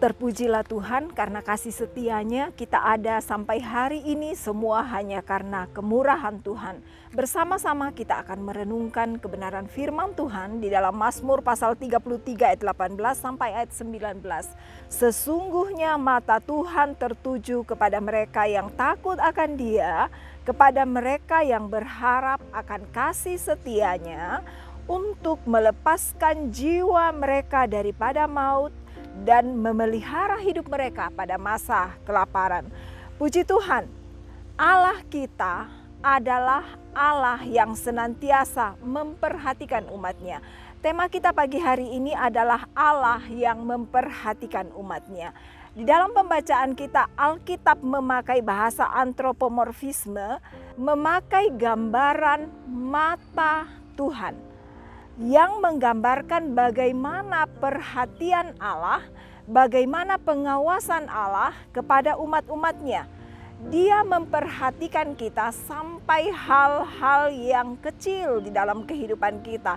Terpujilah Tuhan karena kasih setianya kita ada sampai hari ini, semua hanya karena kemurahan Tuhan. Bersama-sama kita akan merenungkan kebenaran firman Tuhan di dalam Mazmur pasal 33 ayat 18 sampai ayat 19. Sesungguhnya mata Tuhan tertuju kepada mereka yang takut akan Dia, kepada mereka yang berharap akan kasih setianya, untuk melepaskan jiwa mereka daripada maut dan memelihara hidup mereka pada masa kelaparan. Puji Tuhan, Allah kita adalah Allah yang senantiasa memperhatikan umatnya. Tema kita pagi hari ini adalah Allah yang memperhatikan umatnya. Di dalam pembacaan kita, Alkitab memakai bahasa antropomorfisme, memakai gambaran mata Tuhan yang menggambarkan bagaimana perhatian Allah, bagaimana pengawasan Allah kepada umat-umatnya. Dia memperhatikan kita sampai hal-hal yang kecil di dalam kehidupan kita.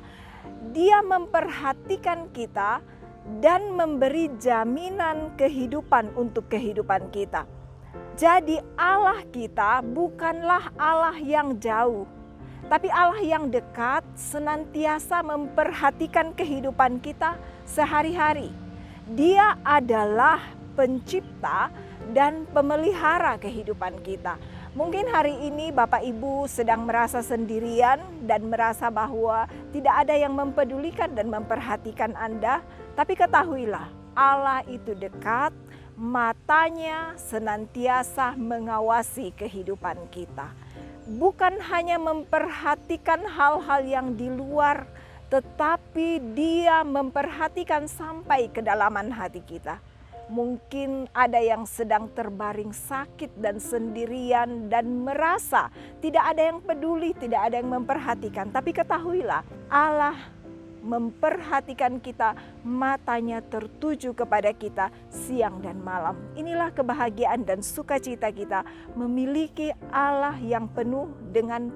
Dia memperhatikan kita dan memberi jaminan kehidupan untuk kehidupan kita. Jadi Allah kita bukanlah Allah yang jauh, tapi Allah yang dekat, senantiasa memperhatikan kehidupan kita sehari-hari. Dia adalah pencipta dan pemelihara kehidupan kita. Mungkin hari ini Bapak Ibu sedang merasa sendirian dan merasa bahwa tidak ada yang mempedulikan dan memperhatikan Anda. Tapi ketahuilah, Allah itu dekat, matanya senantiasa mengawasi kehidupan kita. Bukan hanya memperhatikan hal-hal yang di luar, tetapi Dia memperhatikan sampai kedalaman hati kita. Mungkin ada yang sedang terbaring sakit dan sendirian dan merasa tidak ada yang peduli, tidak ada yang memperhatikan. Tapi ketahuilah, Allah memperhatikan kita, matanya tertuju kepada kita siang dan malam. Inilah kebahagiaan dan sukacita kita memiliki Allah yang penuh dengan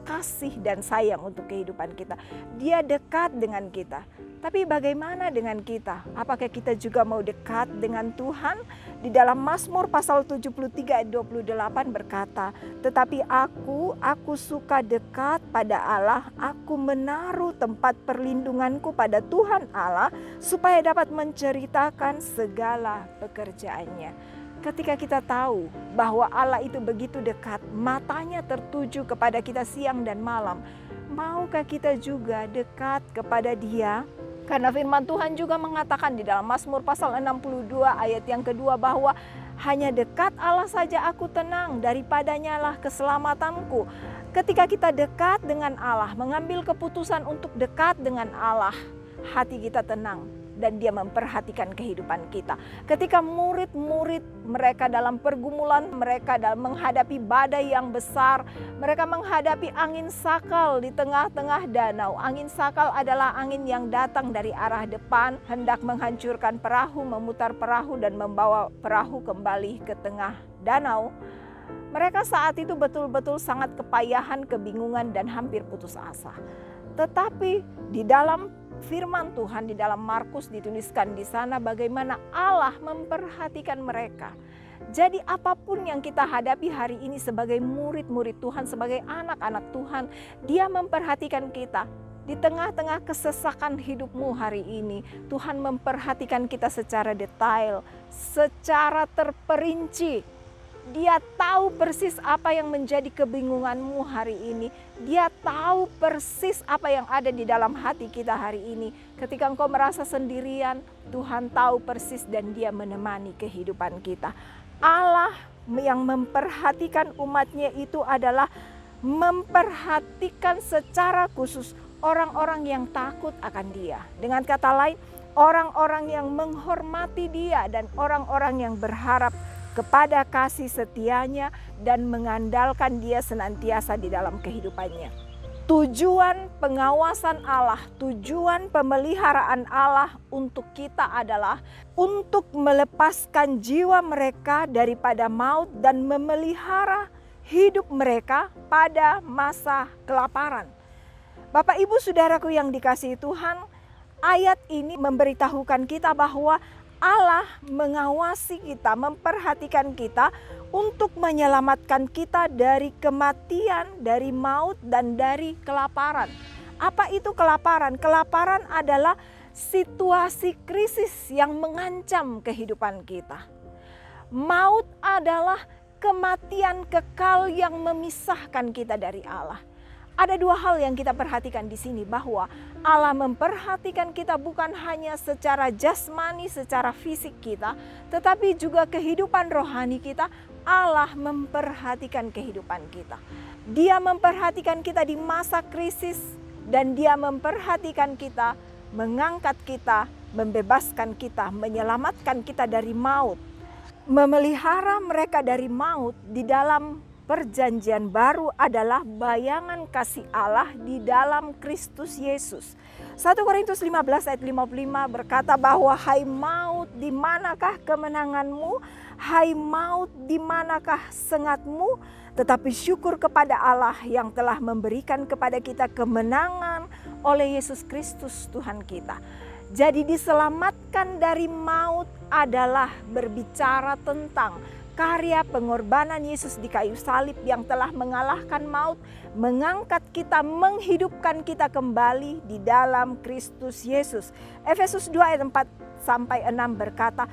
kasih dan sayang untuk kehidupan kita. Dia dekat dengan kita. Tapi bagaimana dengan kita? Apakah kita juga mau dekat dengan Tuhan? Di dalam Mazmur pasal 73 ayat 28 berkata, "Tetapi aku suka dekat pada Allah, aku menaruh tempat perlindunganku pada Tuhan Allah, supaya dapat menceritakan segala pekerjaannya." Ketika kita tahu bahwa Allah itu begitu dekat, matanya tertuju kepada kita siang dan malam, maukah kita juga dekat kepada Dia? Karena firman Tuhan juga mengatakan di dalam Mazmur pasal 62 ayat yang kedua bahwa hanya dekat Allah saja aku tenang, daripadanya lah keselamatanku. Ketika kita dekat dengan Allah, mengambil keputusan untuk dekat dengan Allah, hati kita tenang dan Dia memperhatikan kehidupan kita. Ketika murid-murid mereka dalam pergumulan, mereka dalam menghadapi badai yang besar, mereka menghadapi angin sakal di tengah-tengah danau. Angin sakal adalah angin yang datang dari arah depan, hendak menghancurkan perahu, memutar perahu dan membawa perahu kembali ke tengah danau. Mereka saat itu betul-betul sangat kepayahan, kebingungan dan hampir putus asa. Tetapi di dalam firman Tuhan di dalam Markus dituliskan di sana bagaimana Allah memperhatikan mereka. Jadi apapun yang kita hadapi hari ini sebagai murid-murid Tuhan, sebagai anak-anak Tuhan, Dia memperhatikan kita. Di tengah-tengah kesesakan hidupmu hari ini, Tuhan memperhatikan kita secara detail, secara terperinci. Dia tahu persis apa yang menjadi kebingunganmu hari ini. Dia tahu persis apa yang ada di dalam hati kita hari ini. Ketika engkau merasa sendirian, Tuhan tahu persis dan Dia menemani kehidupan kita. Allah yang memperhatikan umatnya itu adalah memperhatikan secara khusus orang-orang yang takut akan Dia. Dengan kata lain, orang-orang yang menghormati Dia dan orang-orang yang berharap kepada kasih setianya dan mengandalkan Dia senantiasa di dalam kehidupannya. Tujuan pengawasan Allah, tujuan pemeliharaan Allah untuk kita adalah untuk melepaskan jiwa mereka daripada maut dan memelihara hidup mereka pada masa kelaparan. Bapak Ibu Saudaraku yang dikasihi Tuhan, ayat ini memberitahukan kita bahwa Allah mengawasi kita, memperhatikan kita untuk menyelamatkan kita dari kematian, dari maut, dan dari kelaparan. Apa itu kelaparan? Kelaparan adalah situasi krisis yang mengancam kehidupan kita. Maut adalah kematian kekal yang memisahkan kita dari Allah. Ada dua hal yang kita perhatikan di sini, bahwa Allah memperhatikan kita bukan hanya secara jasmani, secara fisik kita, tetapi juga kehidupan rohani kita. Allah memperhatikan kehidupan kita. Dia memperhatikan kita di masa krisis, dan Dia memperhatikan kita, mengangkat kita, membebaskan kita, menyelamatkan kita dari maut. Memelihara mereka dari maut di dalam Perjanjian Baru adalah bayangan kasih Allah di dalam Kristus Yesus. 1 Korintus 15 ayat 55 berkata bahwa hai maut, di manakah kemenanganmu? Hai maut, di manakah sengatmu? Tetapi syukur kepada Allah yang telah memberikan kepada kita kemenangan oleh Yesus Kristus Tuhan kita. Jadi diselamatkan dari maut adalah berbicara tentang karya pengorbanan Yesus di kayu salib yang telah mengalahkan maut, mengangkat kita, menghidupkan kita kembali di dalam Kristus Yesus. Efesus 2 ayat 4 sampai 6 berkata,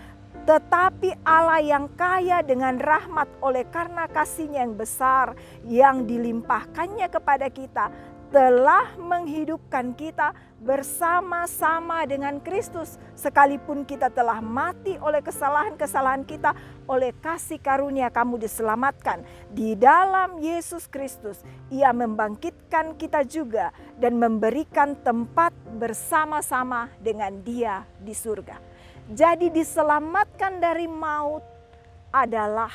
tetapi Allah yang kaya dengan rahmat oleh karena kasih-Nya yang besar yang dilimpahkannya kepada kita, telah menghidupkan kita bersama-sama dengan Kristus. Sekalipun kita telah mati oleh kesalahan-kesalahan kita, oleh kasih karunia kamu diselamatkan. Di dalam Yesus Kristus, Ia membangkitkan kita juga dan memberikan tempat bersama-sama dengan Dia di surga. Jadi diselamatkan dari maut adalah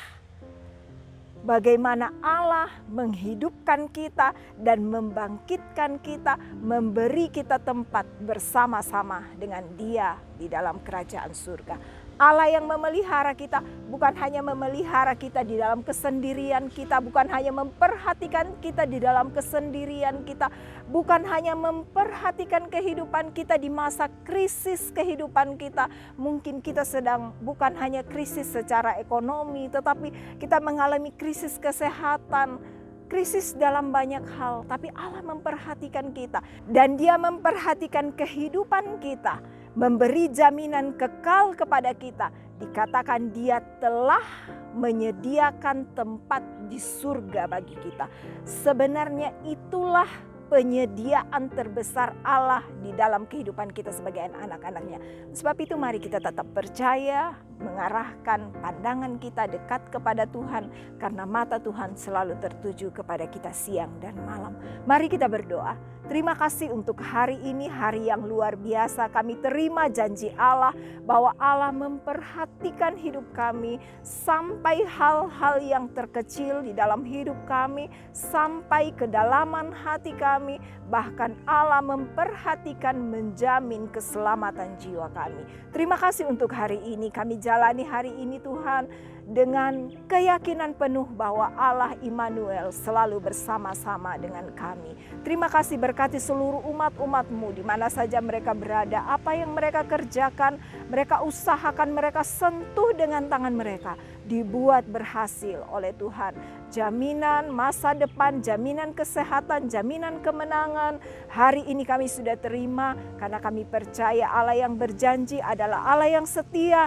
bagaimana Allah menghidupkan kita dan membangkitkan kita, memberi kita tempat bersama-sama dengan Dia di dalam kerajaan surga. Allah yang memelihara kita bukan hanya memelihara kita di dalam kesendirian kita, bukan hanya memperhatikan kita di dalam kesendirian kita, bukan hanya memperhatikan kehidupan kita di masa krisis kehidupan kita. Mungkin kita sedang bukan hanya krisis secara ekonomi, tetapi kita mengalami krisis kesehatan, krisis dalam banyak hal, tapi Allah memperhatikan kita dan Dia memperhatikan kehidupan kita, memberi jaminan kekal kepada kita. Dikatakan Dia telah menyediakan tempat di surga bagi kita. Sebenarnya itulah penyediaan terbesar Allah di dalam kehidupan kita sebagai anak-anak-Nya. Sebab itu mari kita tetap percaya, mengarahkan pandangan kita dekat kepada Tuhan, karena mata Tuhan selalu tertuju kepada kita siang dan malam. Mari kita berdoa. Terima kasih untuk hari ini, hari yang luar biasa. Kami terima janji Allah bahwa Allah memperhatikan hidup kami sampai hal-hal yang terkecil di dalam hidup kami, sampai kedalaman hati kami. Bahkan Allah memperhatikan, menjamin keselamatan jiwa kami. Terima kasih untuk hari ini. Kami jalani hari ini Tuhan dengan keyakinan penuh bahwa Allah Immanuel selalu bersama-sama dengan kami. Terima kasih, berkati seluruh umat-umat-Mu di mana saja mereka berada. Apa yang mereka kerjakan, mereka usahakan, mereka sentuh dengan tangan mereka, dibuat berhasil oleh Tuhan. Jaminan masa depan, jaminan kesehatan, jaminan kemenangan. Hari ini kami sudah terima karena kami percaya Allah yang berjanji adalah Allah yang setia,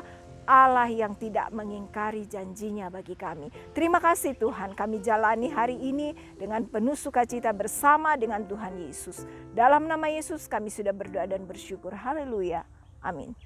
Allah yang tidak mengingkari janjinya bagi kami. Terima kasih Tuhan, kami jalani hari ini dengan penuh sukacita bersama dengan Tuhan Yesus. Dalam nama Yesus kami sudah berdoa dan bersyukur. Haleluya. Amin.